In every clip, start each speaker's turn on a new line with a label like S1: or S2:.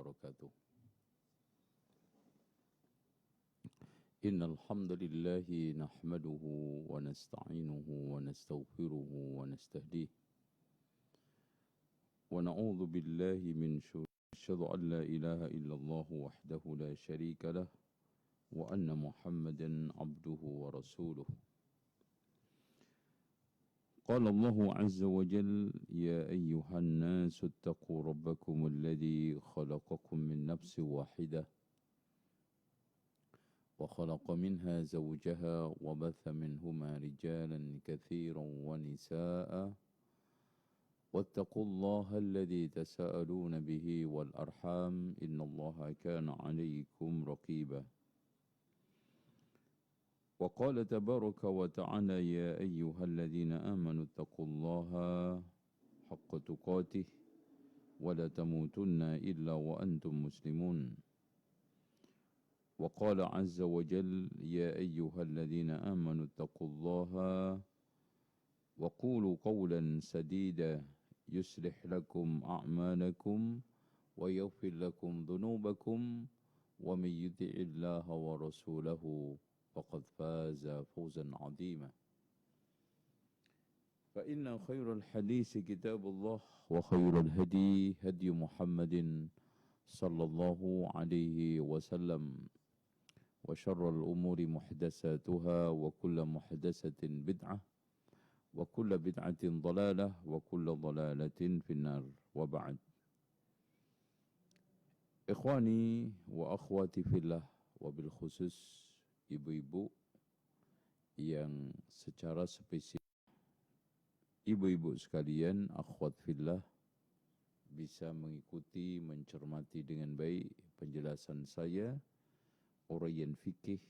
S1: وبركاته. إن الحمد لله نحمده ونستعينه ونستغفره ونستهديه ونعوذ بالله من شرور أشهد أن لا إله إلا الله وحده لا شريك له وأن محمدا عبده ورسوله. قال الله عز وجل: يا أيها الناس اتقوا ربكم الذي خلقكم من نفس واحدة وخلق منها زوجها وبث منهما رجالا كثيرا ونساء واتقوا الله الذي تساءلون به والأرحام إن الله كان عليكم رقيبا. وقال تبارك وتعالى: يا أيها الذين آمنوا اتقوا الله حق تقاته ولا تموتن إلا وأنتم مسلمون. وقال عز وجل: يا أيها الذين آمنوا اتقوا الله وقولوا قولا سديدا يصلح لكم أعمالكم ويغفر لكم ذنوبكم ومن يطع الله ورسوله فقد فاز فوزا عظيما. فإن خير الحديث كتاب الله وخير الهدي هدي محمد صلى الله عليه وسلم وشر الأمور محدثاتها وكل محدثة بدعة وكل بدعة ضلالة وكل ضلالة في النار. وبعد. Ikhwani wa akhwati fillah, wabil khusus ibu-ibu yang secara spesifik, ibu-ibu sekalian, akhwat fillah, bisa mengikuti, mencermati dengan baik penjelasan saya, uraian fikih,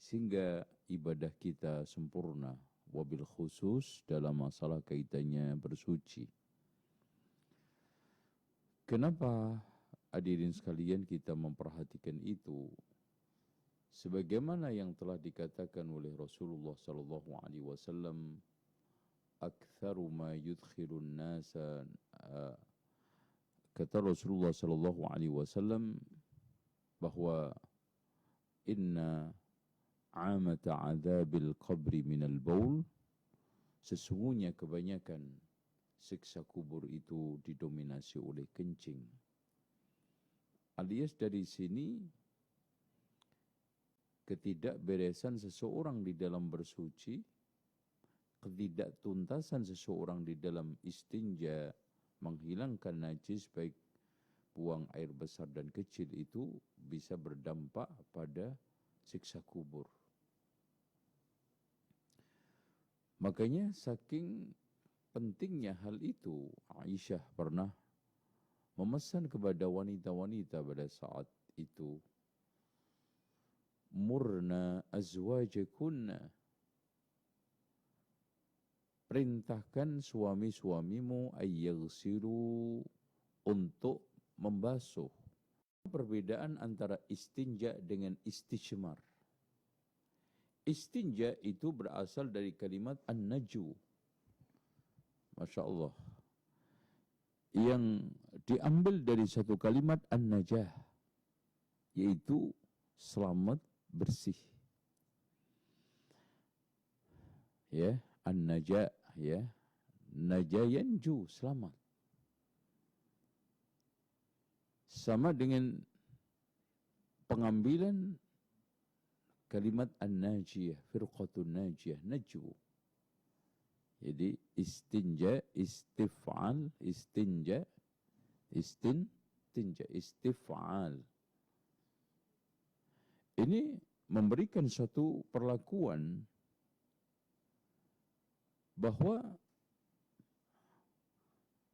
S1: sehingga ibadah kita sempurna, wabil khusus dalam masalah kaitannya bersuci. Kenapa hadirin sekalian kita memperhatikan itu? Sebagaimana yang telah dikatakan oleh Rasulullah sallallahu alaihi wasallam, aktsaru ma yudkhilun nasa, kata Rasulullah sallallahu alaihi wasallam bahwa inna amata adzabil qabri minal baul, sesungguhnya kebanyakan siksa kubur itu didominasi oleh kencing. Alias dari sini ketidakberesan seseorang di dalam bersuci, ketidaktuntasan seseorang di dalam istinja, menghilangkan najis baik buang air besar dan kecil, itu bisa berdampak pada siksa kubur. Makanya saking pentingnya hal itu, Aisyah pernah memesan kepada wanita-wanita pada saat itu, murna azwajakunna, perintahkan suami-suamimu ayyaghsilu, untuk membasuh. Perbedaan antara istinja dengan istijmar. Istinja itu berasal dari kalimat an-naju, Masya Allah, yang diambil dari satu kalimat an-najah, yaitu selamat, bersih. Ya, an-najah, ya, najayanju, selamat. Sama dengan pengambilan kalimat an-najiyah, firqatun najiyah, najwu. Jadi istinja, istif'al, istinja, istif'al. Ini memberikan suatu perlakuan bahwa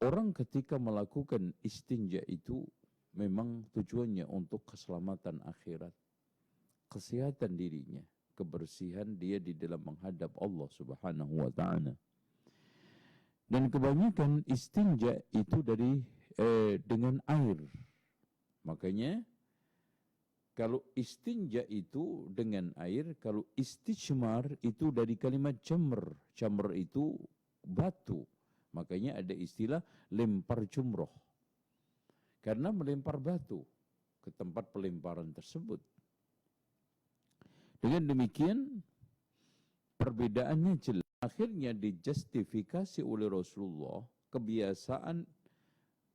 S1: orang ketika melakukan istinja itu memang tujuannya untuk keselamatan akhirat, kesehatan dirinya, kebersihan dia di dalam menghadap Allah Subhanahu wa ta'ala. Dan kebanyakan istinja itu dengan air. Makanya kalau istinja itu dengan air, kalau istijmar itu dari kalimat jamr. Jamr itu batu. Makanya ada istilah lempar jumroh. karena melempar batu ke tempat pelemparan tersebut. Dengan demikian perbedaannya jelas. Akhirnya dijustifikasi oleh Rasulullah kebiasaan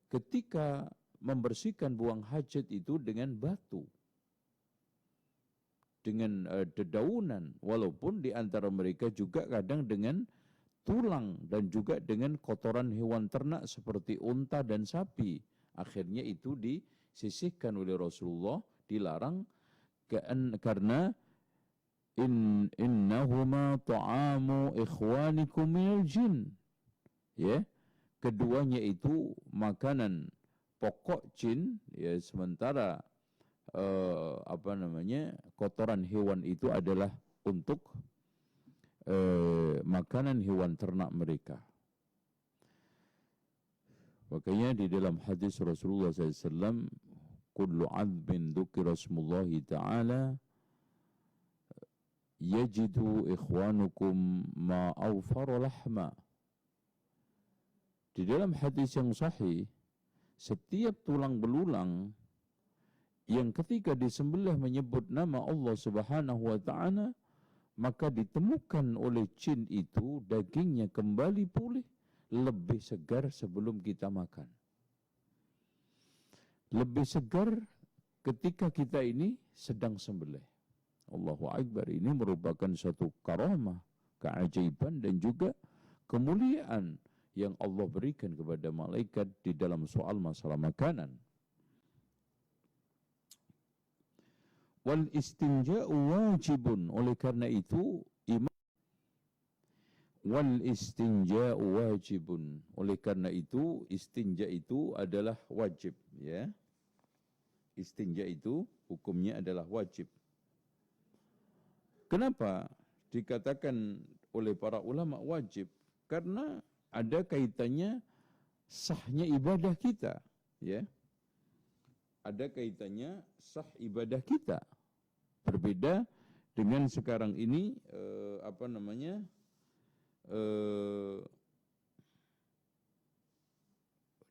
S1: ketika membersihkan buang hajat itu dengan batu, dengan dedaunan, walaupun di antara mereka juga kadang dengan tulang dan juga dengan kotoran hewan ternak seperti unta dan sapi. Akhirnya itu disisihkan oleh Rasulullah, dilarang karena innahuma ta'amu ikhwanikum minal jin. Ya, keduanya itu makanan pokok jin, ya, sementara kotoran hewan itu adalah untuk makanan hewan ternak mereka. Makanya di dalam hadis Rasulullah SAW, kullu adbin dzukira smullahi ta'ala yajidu ikhwanukum ma awfara lahma. Di dalam hadis yang sahih, setiap tulang belulang yang ketika disembelih menyebut nama Allah Subhanahu wa taala, maka ditemukan oleh jin itu dagingnya kembali pulih, lebih segar sebelum kita makan. Lebih segar ketika kita ini sedang sembelih. Allahu Akbar, ini merupakan suatu karamah, keajaiban dan juga kemuliaan yang Allah berikan kepada malaikat di dalam soal masalah makanan. Wal istinja'u wajibun, oleh karena itu wal istinja'u wajibun, oleh karena itu istinja itu adalah wajib, ya. Istinja itu hukumnya adalah wajib. Kenapa dikatakan oleh para ulama wajib? Karena ada kaitannya sahnya ibadah kita, ya. Ada kaitannya sah ibadah kita. Berbeda dengan sekarang ini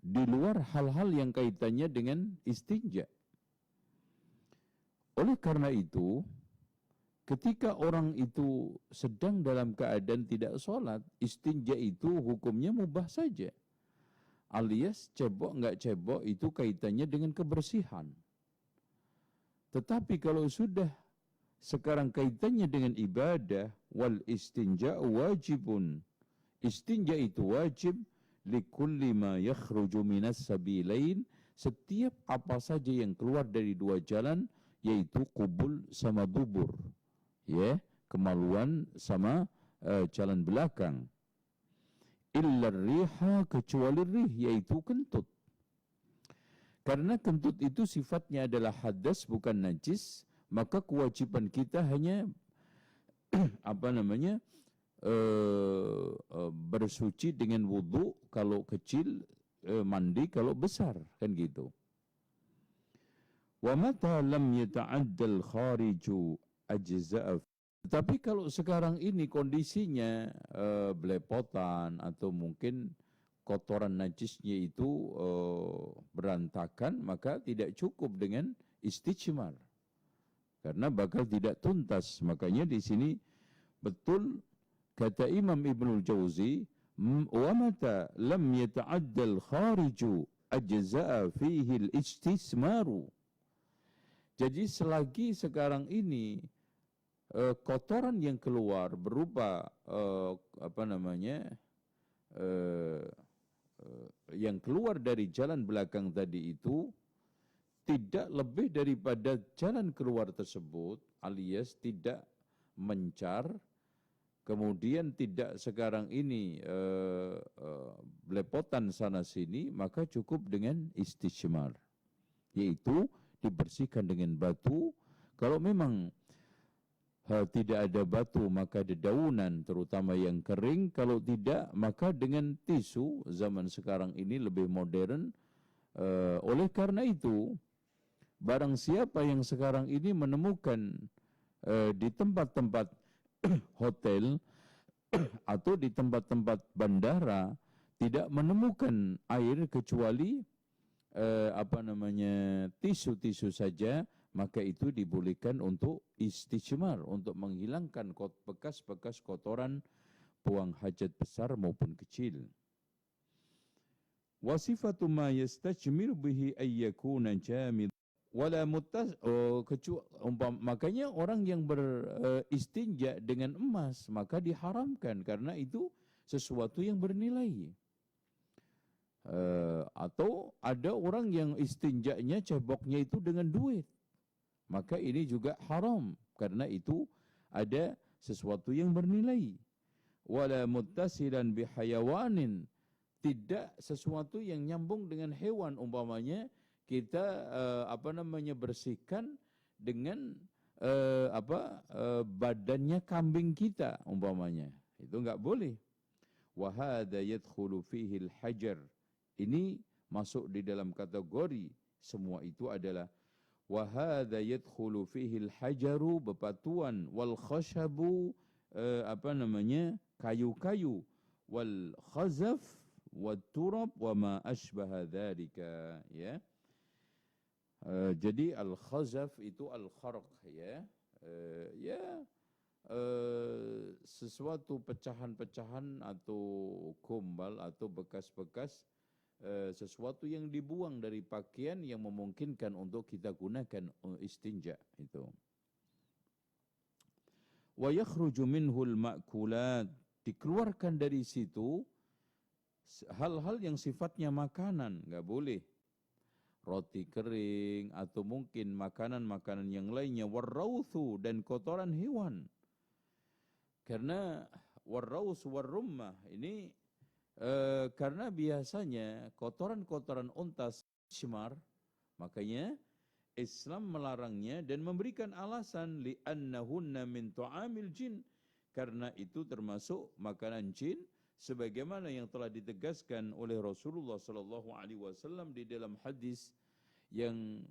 S1: di luar hal-hal yang kaitannya dengan istinja. Oleh karena itu, ketika orang itu sedang dalam keadaan tidak sholat, istinja itu hukumnya mubah saja. Alias cebok enggak cebok itu kaitannya dengan kebersihan. Tetapi kalau sudah sekarang kaitannya dengan ibadah, wal istinja wajibun. Istinja itu wajib likulli ma yakhruju minas sabilain, setiap apa saja yang keluar dari dua jalan, yaitu kubul sama dubur. Ya, kemaluan sama jalan belakang. Illa riha, kecuali rih, yaitu kentut. Karena kentut itu sifatnya adalah hadas bukan najis, maka kewajiban kita hanya bersuci dengan wudu kalau kecil, mandi kalau besar, kan gitu. Wa mata lam yata'addal khariju ajza'a. Tapi kalau sekarang ini kondisinya belepotan atau mungkin kotoran najisnya itu berantakan, maka tidak cukup dengan istijmar, karena bakal tidak tuntas. Makanya di sini betul kata Imam Ibnul Jauzi, wa mata lam yata'addal khariju ajza'a fihi al-istismaru. Jadi selagi sekarang ini kotoran yang keluar berupa yang keluar dari jalan belakang tadi itu tidak lebih daripada jalan keluar tersebut, alias tidak mencar, kemudian tidak sekarang ini belepotan sana sini, maka cukup dengan istijmar, yaitu dibersihkan dengan batu. Kalau memang tidak ada batu, maka dedaunan, terutama yang kering. Kalau tidak, maka dengan tisu. Zaman sekarang ini lebih modern. Oleh karena itu, barang siapa yang sekarang ini menemukan di tempat-tempat hotel atau di tempat-tempat bandara tidak menemukan air kecuali tisu-tisu saja, maka itu dibolehkan untuk istijmar, untuk menghilangkan bekas-bekas kotoran buang hajat besar maupun kecil. Wasifatu ma yastajmir bihi ayyakuna jamid wala makanya orang yang beristinja dengan emas maka diharamkan karena itu sesuatu yang bernilai. Atau ada orang yang istinjanya ceboknya itu dengan duit, maka ini juga haram karena itu ada sesuatu yang bernilai. Wala muttasilan bihayawanin, tidak sesuatu yang nyambung dengan hewan, umpamanya kita bersihkan dengan badannya kambing kita umpamanya, itu enggak boleh. Wa hadza yadkhulu fihi al-hajar, ini masuk di dalam kategori semua itu adalah wa hadza yadkhulu fihi al-hajaru, bebatuan, wal khashabu kayu-kayu, wal khazaf wat turab wa ma asbaha dzalika, ya. Jadi al-khazaf itu al-kharq, ya. Sesuatu pecahan-pecahan atau gombal atau bekas-bekas sesuatu yang dibuang dari pakaian yang memungkinkan untuk kita gunakan istinja itu. Wa yakhruju minhul ma'kulat, dikeluarkan dari situ hal-hal yang sifatnya makanan, enggak boleh. Roti kering atau mungkin makanan-makanan yang lainnya, warrauthu, dan kotoran hewan. Karena warraus warrummah ini karena biasanya kotoran-kotoran unta shimar, makanya Islam melarangnya dan memberikan alasan li'annahunna min tu'amil jin, karena itu termasuk makanan jin, sebagaimana yang telah ditegaskan oleh Rasulullah sallallahu alaihi wasallam di dalam hadis yang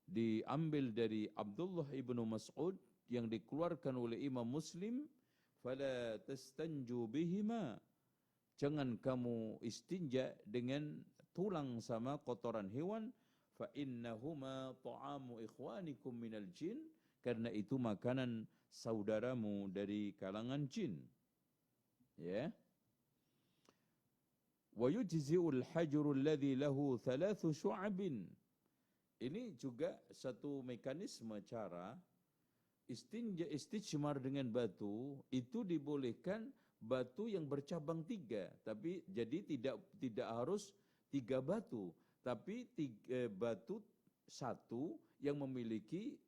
S1: diambil dari Abdullah ibnu Mas'ud yang dikeluarkan oleh Imam Muslim, fala tastanju bihima, jangan kamu istinja dengan tulang sama kotoran hewan, fa innahuma ta'amu ikhwanikum minal jin, karena itu makanan saudaramu dari kalangan jin, ya. Wa yujzi'ul hajrul ladzi lahu 3 syu'abin, ini juga satu mekanisme cara istijmar dengan batu, itu dibolehkan batu yang bercabang 3, tapi jadi tidak harus 3 batu, tapi batu 1 yang memiliki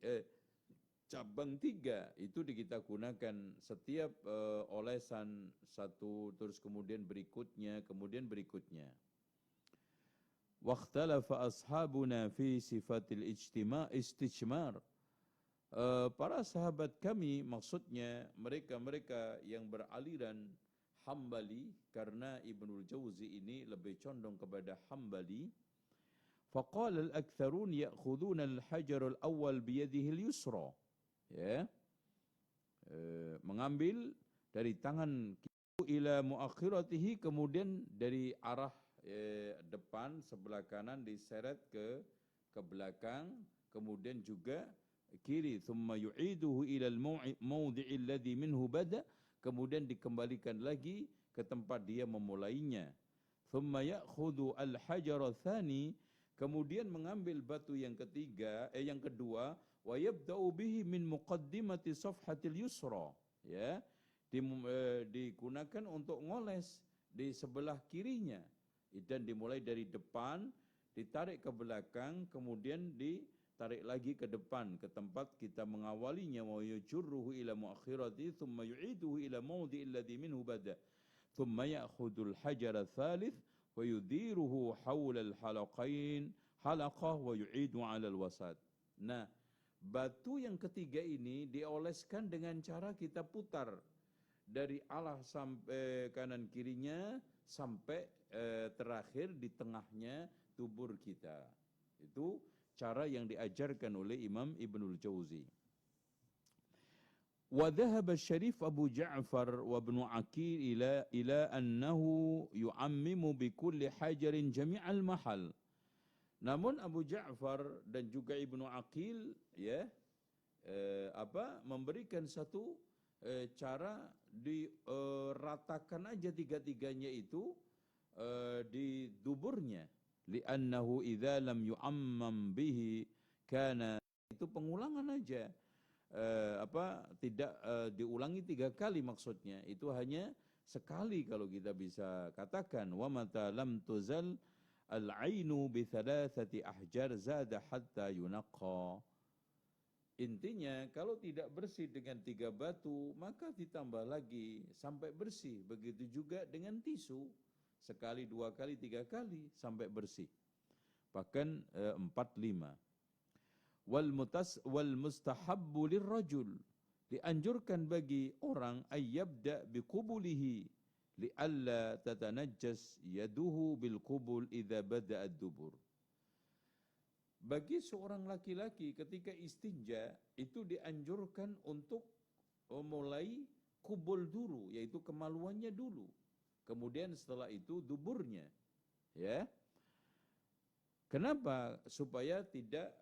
S1: cabang 3, itu kita gunakan setiap olesan 1, terus kemudian berikutnya. Wakhtalafa ashabuna fi sifatil istijmar, para sahabat kami, maksudnya mereka-mereka yang beraliran Hambali, karena Ibnul Jauzi ini lebih condong kepada Hambali. Faqala al-aktsarun ya'khuduna al-hajar al-awwal biyadihi al-yusra, ya, mengambil dari tangan ila muakhiratihi, kemudian dari arah depan sebelah kanan diseret ke belakang, kemudian juga kiri, thumma yu'iduhu ila al-mawdi'i alladhi minhu bada, kemudian dikembalikan lagi ke tempat dia memulainya. Thumma ya'khudhu al-hajar tsani, kemudian mengambil batu yang kedua, wa yabda'u bihi min muqaddimati safhatil yusra, ya, digunakan untuk ngoles di sebelah kirinya, dan dimulai dari depan, ditarik ke belakang, kemudian ditarik lagi ke depan ke tempat kita mengawalinya. Wa yujurruhu ila muakhirati thumma yu'iduhu ila mawdi'i alladhi minhu bada, thumma ya'khudul hajar tsalits wa yudiruhu hawla halaqah wa yu'idu 'ala al-wasat. Nah, batu yang ketiga ini dioleskan dengan cara kita putar dari alah sampai kanan kirinya sampai terakhir di tengahnya tubur kita. Itu cara yang diajarkan oleh Imam Ibnul Jauzi. Wa dhahaba Syarif Abu Ja'far wa Ibnu Aqil ila annahu yu'ammimu bi kulli hajarin jami'al mahal. Namun Abu Ja'far dan juga Ibnu Aqil ya memberikan satu cara diratakan aja tiga-tiganya itu di duburnya, li'annahu idza lam yu'ammam bihi kana, itu pengulangan aja, tidak diulangi 3 kali, maksudnya itu hanya sekali kalau kita bisa katakan. Wa mata lam tuzal al-ainu bi thalathati ahjar zada hatta yunaqqa. Intinya kalau tidak bersih dengan 3 batu maka ditambah lagi sampai bersih. Begitu juga dengan tisu, sekali, 2 kali, 3 kali sampai bersih. Bahkan 4, 5. Wal mustahabbu lirrajul, dianjurkan bagi orang ayyabda biqubulihi li'alla tatanajjas yaduhu bilqubul idza bada'a ad-dubur. Bagi seorang laki-laki ketika istinja itu dianjurkan untuk mulai kubul dulu, yaitu kemaluannya dulu. Kemudian setelah itu duburnya. Ya. Kenapa? Supaya tidak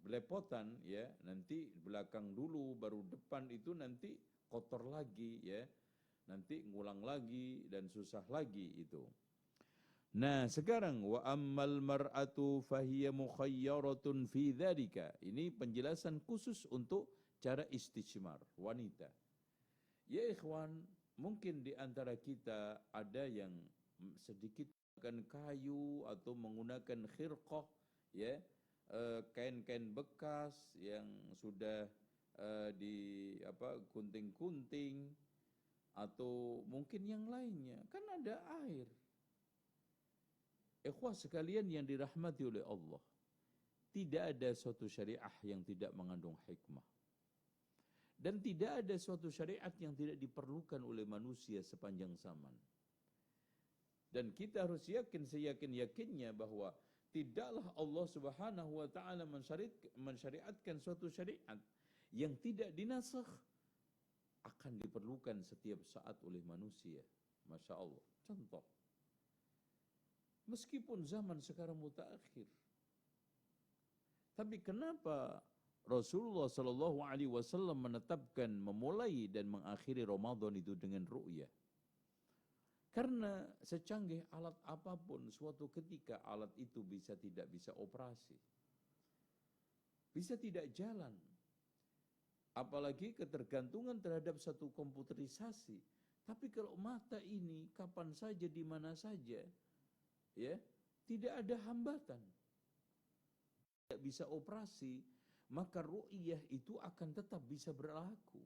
S1: belepotan ya. Nanti belakang dulu baru depan itu nanti kotor lagi ya. Nanti ngulang lagi dan susah lagi itu. Nah, sekarang wa ammal mar'atu fahiya mukhayyaratun fi dzalika. Ini penjelasan khusus untuk cara istijmar wanita. Ya ikhwan, mungkin di antara kita ada yang sedikit menggunakan kayu atau menggunakan khirqah ya, kain-kain bekas yang sudah gunting-gunting atau mungkin yang lainnya. Kan ada air. Ikhwah sekalian yang dirahmati oleh Allah, tidak ada suatu syariah yang tidak mengandung hikmah. Dan tidak ada suatu syariat yang tidak diperlukan oleh manusia sepanjang zaman. Dan kita harus yakin, seyakin-yakinnya bahwa tidaklah Allah Subhanahu wa taala mensyariatkan suatu syariat yang tidak dinasakh, akan diperlukan setiap saat oleh manusia. Masya Allah. Contoh, meskipun zaman sekarang mutaakhir, tapi kenapa Rasulullah Shallallahu Alaihi Wasallam menetapkan memulai dan mengakhiri Ramadan itu dengan ru'yah? Karena secanggih alat apapun, suatu ketika alat itu tidak bisa operasi, bisa tidak jalan. Apalagi ketergantungan terhadap satu komputerisasi. Tapi kalau mata ini kapan saja, di mana saja, ya, tidak ada hambatan, tidak bisa operasi, maka ru'yah itu akan tetap bisa berlaku.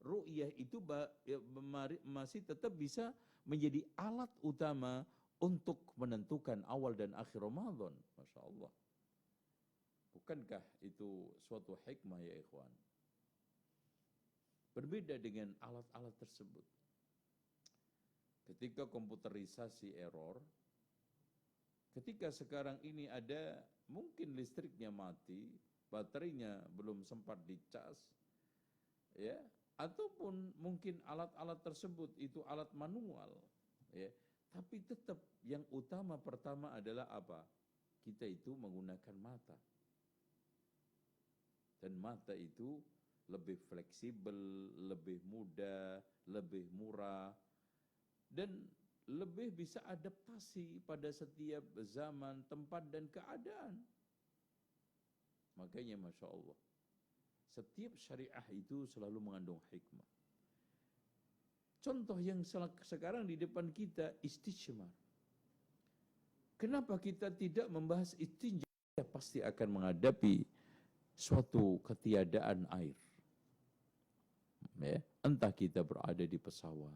S1: Ru'yah itu masih tetap bisa menjadi alat utama untuk menentukan awal dan akhir Ramadan. Masya Allah. Bukankah itu suatu hikmah ya ikhwan? Berbeda dengan alat-alat tersebut. Ketika komputerisasi error, ketika sekarang ini ada mungkin listriknya mati, baterainya belum sempat dicas, ya, ataupun mungkin alat-alat tersebut itu alat manual, ya, tapi tetap yang utama pertama adalah apa? Kita itu menggunakan mata. Dan mata itu lebih fleksibel, lebih mudah, lebih murah, dan lebih bisa adaptasi pada setiap zaman, tempat, dan keadaan. Makanya Masya Allah, setiap syariah itu selalu mengandung hikmah. Contoh yang sekarang di depan kita, istijmar. Kenapa kita tidak membahas istinja? Kita pasti akan menghadapi suatu ketiadaan air. Ya, entah kita berada di pesawat,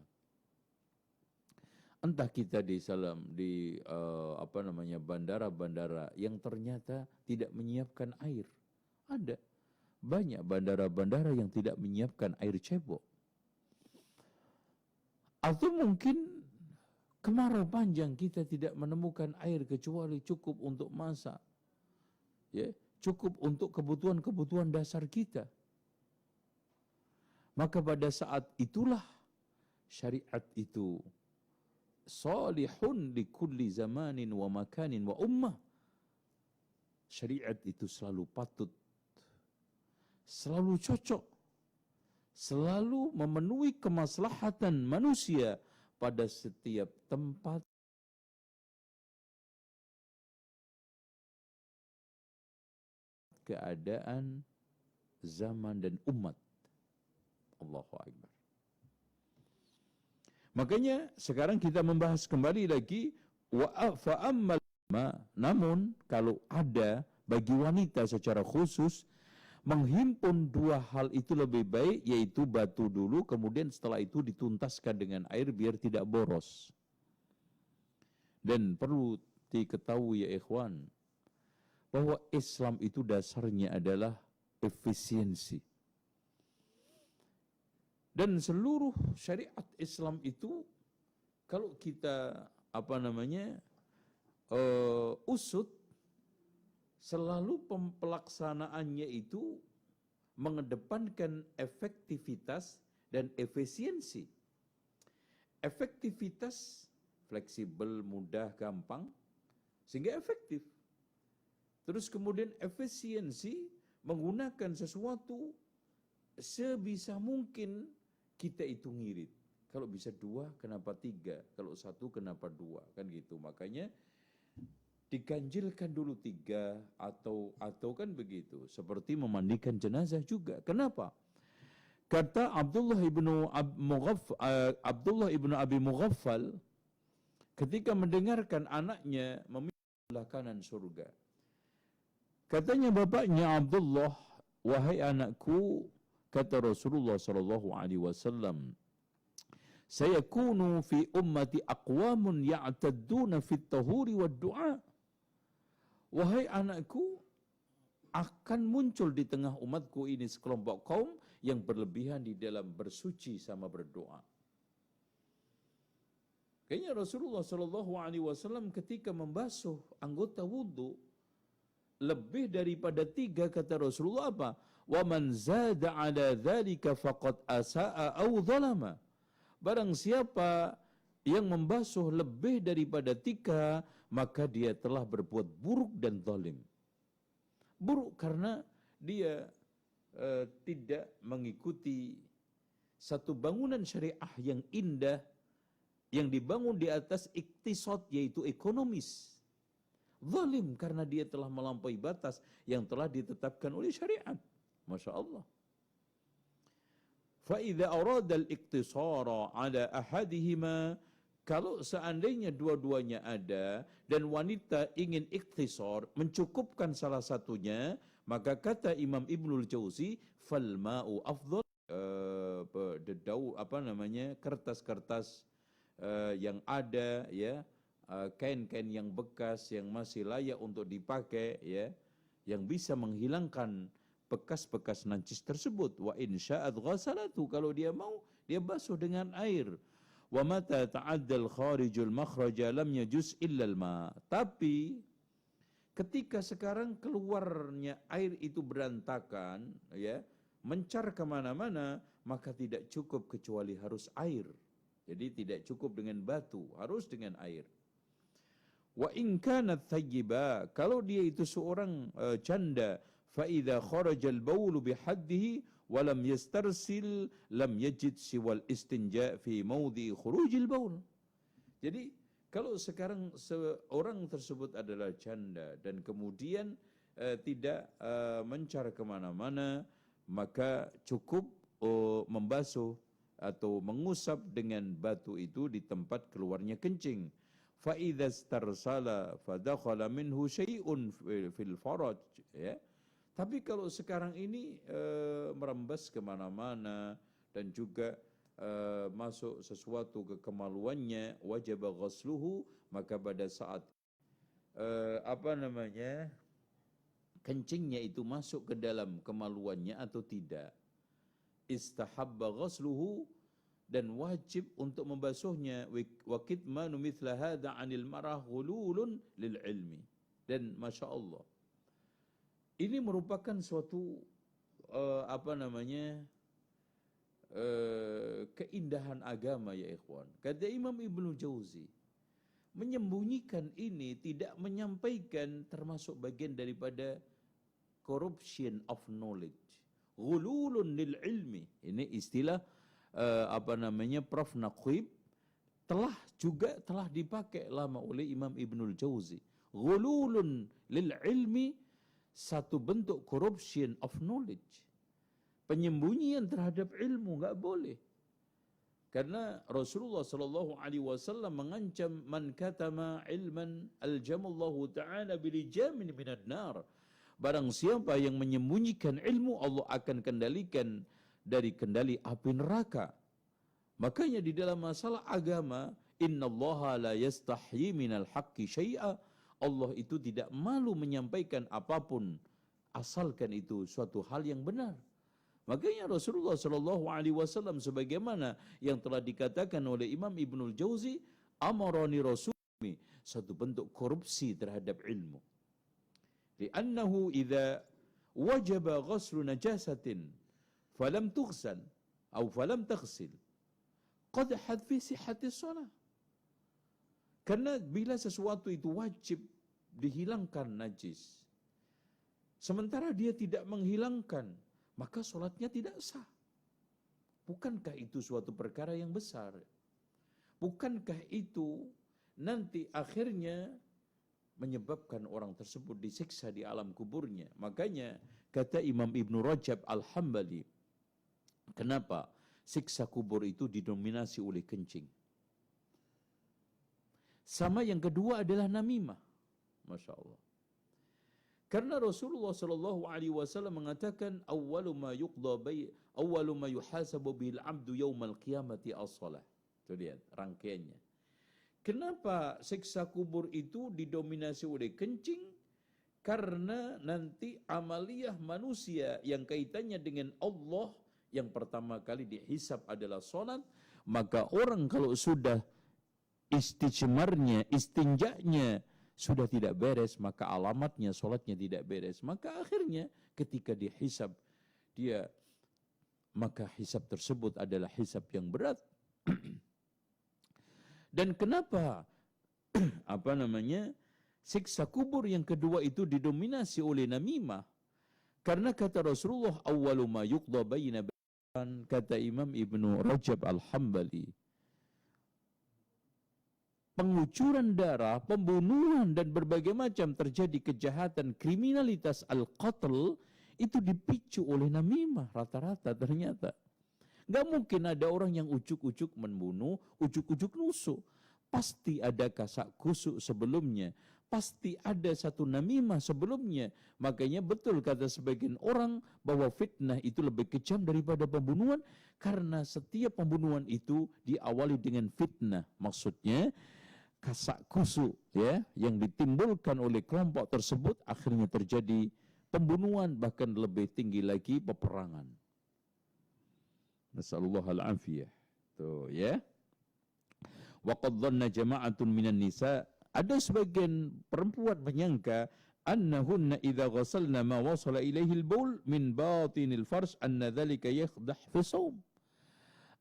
S1: entah kita di bandara-bandara yang ternyata tidak menyiapkan air. Ada banyak bandara-bandara yang tidak menyiapkan air cebok. Atau mungkin kemarau panjang kita tidak menemukan air kecuali cukup untuk masak. Ya, cukup untuk kebutuhan-kebutuhan dasar kita. Maka pada saat itulah syariat itu salihun li kulli zamanin wa makanin wa ummah. Syariat itu selalu patut, selalu cocok, selalu memenuhi kemaslahatan manusia pada setiap tempat, keadaan, zaman dan umat. Allahu Akbar. Makanya sekarang kita membahas kembali lagi fa'ammal namun kalau ada bagi wanita secara khusus menghimpun dua hal itu lebih baik, yaitu batu dulu, kemudian setelah itu dituntaskan dengan air biar tidak boros. Dan perlu diketahui ya ikhwan, bahwa Islam itu dasarnya adalah efisiensi. Dan seluruh syariat Islam itu kalau kita usut, selalu pelaksanaannya itu mengedepankan efektivitas dan efisiensi. Efektivitas, fleksibel, mudah, gampang, sehingga efektif. Terus kemudian efisiensi, menggunakan sesuatu sebisa mungkin kita itu ngirit. Kalau bisa 2, kenapa 3? Kalau 1, kenapa 2? Kan gitu. Makanya diganjilkan dulu 3 atau kan begitu. Seperti memandikan jenazah juga. Kenapa? Kata Abdullah ibnu Abi Mughaffal ketika mendengarkan anaknya memilih sebelah kanan surga. Katanya bapaknya Abdullah, wahai anakku, kata Rasulullah sallallahu alaihi wasallam, sayakunu fi ummati aqwamun ya'tadduna fit tahuri wad du'a. Wahai anakku, akan muncul di tengah umatku ini sekelompok kaum yang berlebihan di dalam bersuci sama berdoa. Kayaknya Rasulullah sallallahu alaihi wasallam ketika membasuh anggota wudu lebih daripada 3, kata Rasulullah apa? Wa man zada ala dzalika faqad asaa aw zalama. Barang siapa yang membasuh lebih daripada 3, maka dia telah berbuat buruk dan zalim. Buruk karena dia tidak mengikuti satu bangunan syariah yang indah yang dibangun di atas iktisad, yaitu ekonomis. Zalim karena dia telah melampaui batas yang telah ditetapkan oleh syariat. Masya Allah. فَإِذَا أَرَادَ الْإِقْتِصَارَ عَلَى أَحَدِهِمَا, kalau seandainya dua-duanya ada dan wanita ingin iktisar, mencukupkan salah satunya, maka kata Imam Ibnul Jauzi, فَالْمَاءُ أَفْضَلُ, kertas-kertas yang ada, ya, kain-kain yang bekas yang masih layak untuk dipakai, ya, yang bisa menghilangkan bekas-bekas najis tersebut. Wa in sya'at ghasalatu, kalau dia mau dia basuh dengan air. Wa mata ta'addal kharijul makhraja lam yajuz illa al-ma. Tapi ketika sekarang keluarnya air itu berantakan, ya, mencar kemana-mana, maka tidak cukup kecuali harus air. Jadi tidak cukup dengan batu, harus dengan air. Wa in kanat thayyiba, kalau dia itu seorang janda, fa idza kharaja al-bawl bihaddihi wa lam yastarsil lam yajid siwal istinja fi mawdi khurujil bawl. Jadi kalau sekarang seorang tersebut adalah janda dan kemudian tidak mencar kemana-mana, maka cukup membasuh atau mengusap dengan batu itu di tempat keluarnya kencing. Fa idza istarsala fa dakhala minhu syai'un fil faraj, ya. Tapi kalau sekarang ini merembas kemana-mana dan juga masuk sesuatu ke kemaluannya, wajib ghusluhu, maka pada saat kencingnya itu masuk ke dalam kemaluannya atau tidak, istahabba ghusluhu, dan wajib untuk membasuhnya. Wa kitmanu mithla hadha 'anil marah ghululun lil ilmi. Dan Masya Allah, ini merupakan suatu keindahan agama, ya ikhwan. Kata Imam Ibnu Jauzi, Menyembunyikan ini, tidak menyampaikan, termasuk bagian daripada corruption of knowledge. Ghululun lil ilmi. Ini istilah Prof. Naqib telah dipakai lama oleh Imam Ibnul Jauzi. Ghululun lil ilmi, satu bentuk corruption of knowledge. Penyembunyian terhadap ilmu enggak boleh. Karena Rasulullah sallallahu alaihi wasallam mengancam man katama ilman aljamallahu ta'ala bilijamin minad nar. Barang siapa yang menyembunyikan ilmu, Allah akan kendalikan dari kendali api neraka. Makanya di dalam masalah agama, innallaha la yastahyi minal haqqi syai'a. Allah itu tidak malu menyampaikan apapun asalkan itu suatu hal yang benar. Makanya Rasulullah sallallahu alaihi wasallam sebagaimana yang telah dikatakan oleh Imam Ibnul Jauzi, amarani rasuli, satu bentuk korupsi terhadap ilmu. Li'annahu idza wajaba ghaslu najasatin falam tughsal atau falam taghsil qadhat fi sihhati shalah. Karena bila sesuatu itu wajib dihilangkan najis, sementara dia tidak menghilangkan, maka solatnya tidak sah. Bukankah itu suatu perkara yang besar? Bukankah itu nanti akhirnya menyebabkan orang tersebut disiksa di alam kuburnya? Makanya kata Imam Ibnu Rajab Al-Hambali, kenapa siksa kubur itu didominasi oleh kencing? Sama yang kedua adalah namimah. Masya Allah. Karena Rasulullah sallallahu alaihi wasallam mengatakan awwalu ma yuhasabu bil 'abdu yaumal qiyamati as-shalah. Itu lihat rangkaiannya. Kenapa siksa kubur itu didominasi oleh kencing? Karena nanti amaliyah manusia yang kaitannya dengan Allah yang pertama kali dihisab adalah salat, maka orang kalau sudah istijmarnya, istinjanya sudah tidak beres, maka alamatnya solatnya tidak beres. Maka akhirnya ketika dihisab, maka hisab tersebut adalah hisab yang berat. Dan kenapa siksa kubur yang kedua itu didominasi oleh namimah? Karena kata Rasulullah, awwalu ma yuqda baina, kata Imam Ibnu Rajab Al-Hambali, pengucuran darah, pembunuhan, dan berbagai macam terjadi kejahatan, kriminalitas al-qatl, itu dipicu oleh namimah rata-rata ternyata. Gak mungkin ada orang yang ujuk-ujuk membunuh, ujuk-ujuk nusuk. Pasti ada kasak kusuk sebelumnya. Pasti ada satu namimah sebelumnya. Makanya betul kata sebagian orang bahwa fitnah itu lebih kejam daripada pembunuhan. Karena setiap pembunuhan itu diawali dengan fitnah. Maksudnya, kasak kusuk ya yang ditimbulkan oleh kelompok tersebut akhirnya terjadi pembunuhan, bahkan lebih tinggi lagi peperangan. Nasallallahu al-afiyah. Tuh ya. Wa qad dhanna jama'atun minan nisa, ada sebagian perempuan menyangka annahunna idza ghasalna ma wasala ilaihi al-baul min batinil farj anna dhalika yakhdah fi shaum.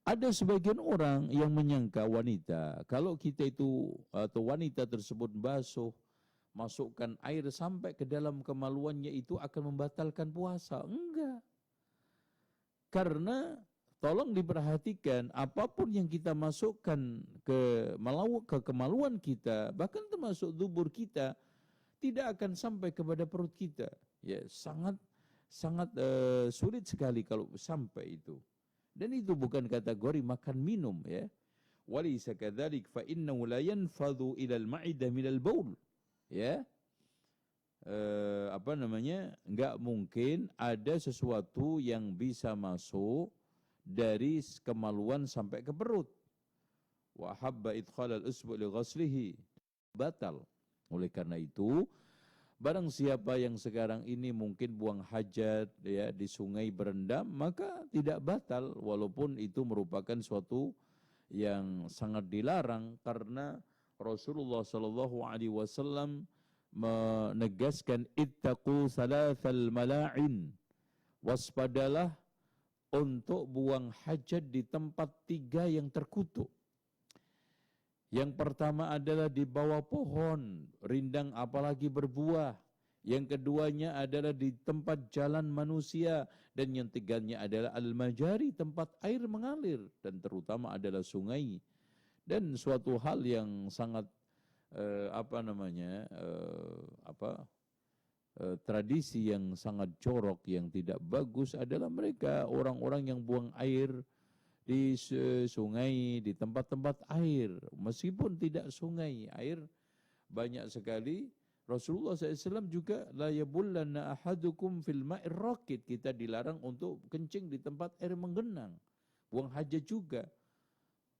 S1: Ada sebagian orang yang menyangka wanita, kalau kita itu atau wanita tersebut basuh, masukkan air sampai ke dalam kemaluannya itu akan membatalkan puasa. Enggak. Karena tolong diperhatikan, apapun yang kita masukkan ke kemaluan kita, bahkan termasuk dubur kita, tidak akan sampai kepada perut kita. Ya, sangat sulit sekali kalau sampai itu. Dan itu bukan kategori makan minum ya. Walaysa kadzalik fa innahu la yanfadhu ila al-ma'idah min al-baul. Ya. Enggak mungkin ada sesuatu yang bisa masuk dari kemaluan sampai ke perut. Wa habba idkhal al-usbu' li ghaslihi, batal. Oleh karena itu, barang siapa yang sekarang ini mungkin buang hajat ya di sungai berendam, maka tidak batal walaupun itu merupakan suatu yang sangat dilarang, karena Rasulullah sallallahu alaihi wasallam menegaskan ittaqu salatsal mala'in, waspadalah untuk buang hajat di tempat 3 yang terkutuk. Yang pertama adalah di bawah pohon, rindang apalagi berbuah. Yang keduanya adalah di tempat jalan manusia. Dan yang tiganya adalah al-majari, tempat air mengalir. Dan terutama adalah sungai. Dan suatu hal yang sangat tradisi yang sangat jorok, yang tidak bagus adalah mereka orang-orang yang buang air di sungai, di tempat-tempat air. Meskipun tidak sungai, air banyak sekali. Rasulullah SAW juga la yabullanna ahadukum fil ma'ir rakid. Kita dilarang untuk kencing di tempat air menggenang. Buang hajat juga.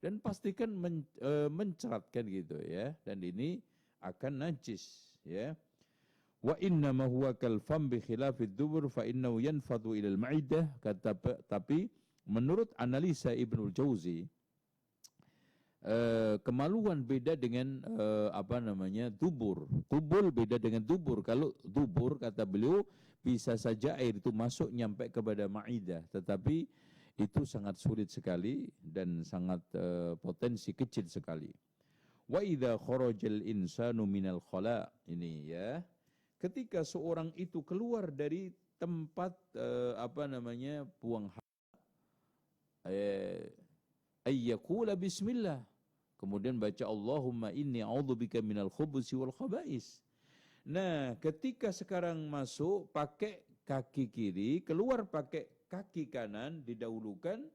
S1: Dan pastikan menceratkan gitu ya. Dan ini akan najis ya. Wa inna ma huwa kal fam bi khilafid dubur fa innahu yanfadu ila al ma'idah. Tapi menurut analisa Ibnul Jauzi, kemaluan beda dengan dubur. Tubul beda dengan dubur. Kalau dubur, kata beliau, bisa saja air itu masuk nyampe kepada ma'idah, tetapi itu sangat sulit sekali dan sangat potensi kecil sekali. Wa idza kharajal insanu minal khala, ini ya. Ketika seorang itu keluar dari tempat buang ayyakula bismillah, kemudian baca Allahumma inni a'udzubika minal khubusi wal khaba'is. Nah, ketika sekarang masuk pakai kaki kiri, keluar pakai kaki kanan, didahulukan,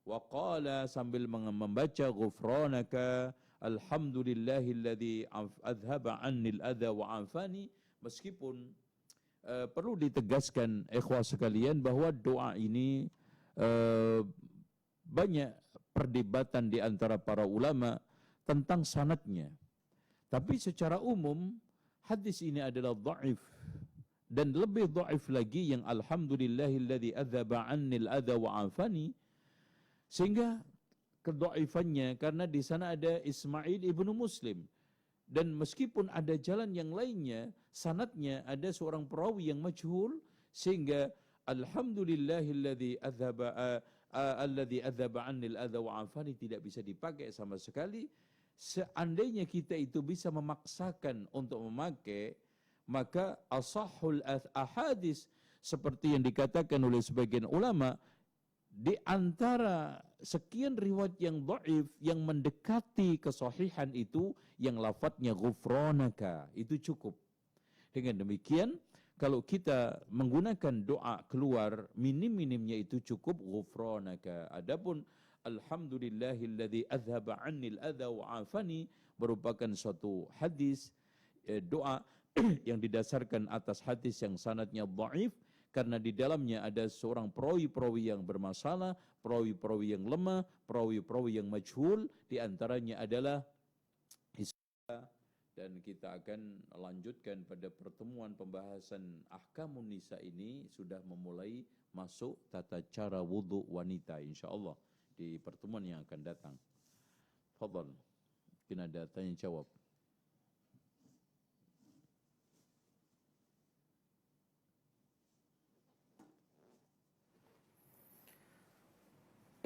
S1: wa qala, sambil membaca ghufranaka alhamdulillahilladzi adhaba annil adha wa afani. Meskipun perlu ditegaskan ikhwah sekalian bahwa doa ini banyak perdebatan di antara para ulama tentang sanadnya. Tapi secara umum hadis ini adalah dhaif, dan lebih dhaif lagi yang alhamdulillahilladzi adzaba 'annil adza wa 'afani, sehingga kedhaifannya karena di sana ada Ismail ibnu Muslim, dan meskipun ada jalan yang lainnya, sanadnya ada seorang perawi yang majhul, sehingga alhamdulillahilladzi adzaba 'annil adza wa 'afani tidak bisa dipakai sama sekali. Seandainya kita itu bisa memaksakan untuk memakai, maka asahhul ahadis, seperti yang dikatakan oleh sebagian ulama, di antara sekian riwayat yang dhaif yang mendekati kesahihan itu yang lafadznya ghufranaka, itu cukup. Dengan demikian, kalau kita menggunakan doa keluar, minim-minimnya itu cukup ghufranaka. Adapun alhamdulillahilladzi adzhaba 'annil adza wa 'afani merupakan suatu hadis doa yang didasarkan atas hadis yang sanadnya dhaif, karena di dalamnya ada seorang perawi-perawi yang bermasalah, perawi-perawi yang lemah, perawi-perawi yang majhul, di antaranya adalah Isra. Dan kita akan lanjutkan pada pertemuan pembahasan ahkamun nisa ini, sudah memulai masuk tata cara wudu wanita insyaallah di pertemuan yang akan datang. Fadhal, mungkin ada tanya jawab.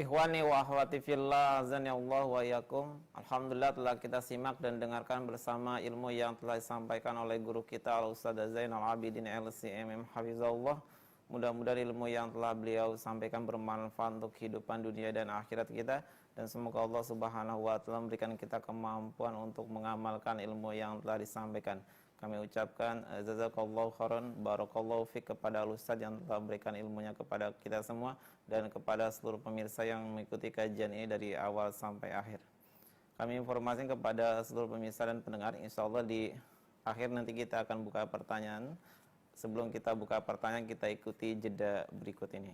S2: Ikhwani wa akhwati fillah, azanillah wa iyyakum. Alhamdulillah telah kita simak dan dengarkan bersama ilmu yang telah disampaikan oleh guru kita Al-Ustaz Zainal Abidin LCMM Hafizahullah. Mudah-mudahan ilmu yang telah beliau sampaikan bermanfaat untuk kehidupan dunia dan akhirat kita, dan semoga Allah Subhanahu wa taala memberikan kita kemampuan untuk mengamalkan ilmu yang telah disampaikan. Kami ucapkan jazakallahu khairan, barakallahu fik kepada Al-Ustaz yang telah memberikan ilmunya kepada kita semua, dan kepada seluruh pemirsa yang mengikuti kajian ini dari awal sampai akhir. Kami informasikan kepada seluruh pemirsa dan pendengar, insyaallah di akhir nanti kita akan buka pertanyaan. Sebelum kita buka pertanyaan, kita ikuti jeda berikut ini.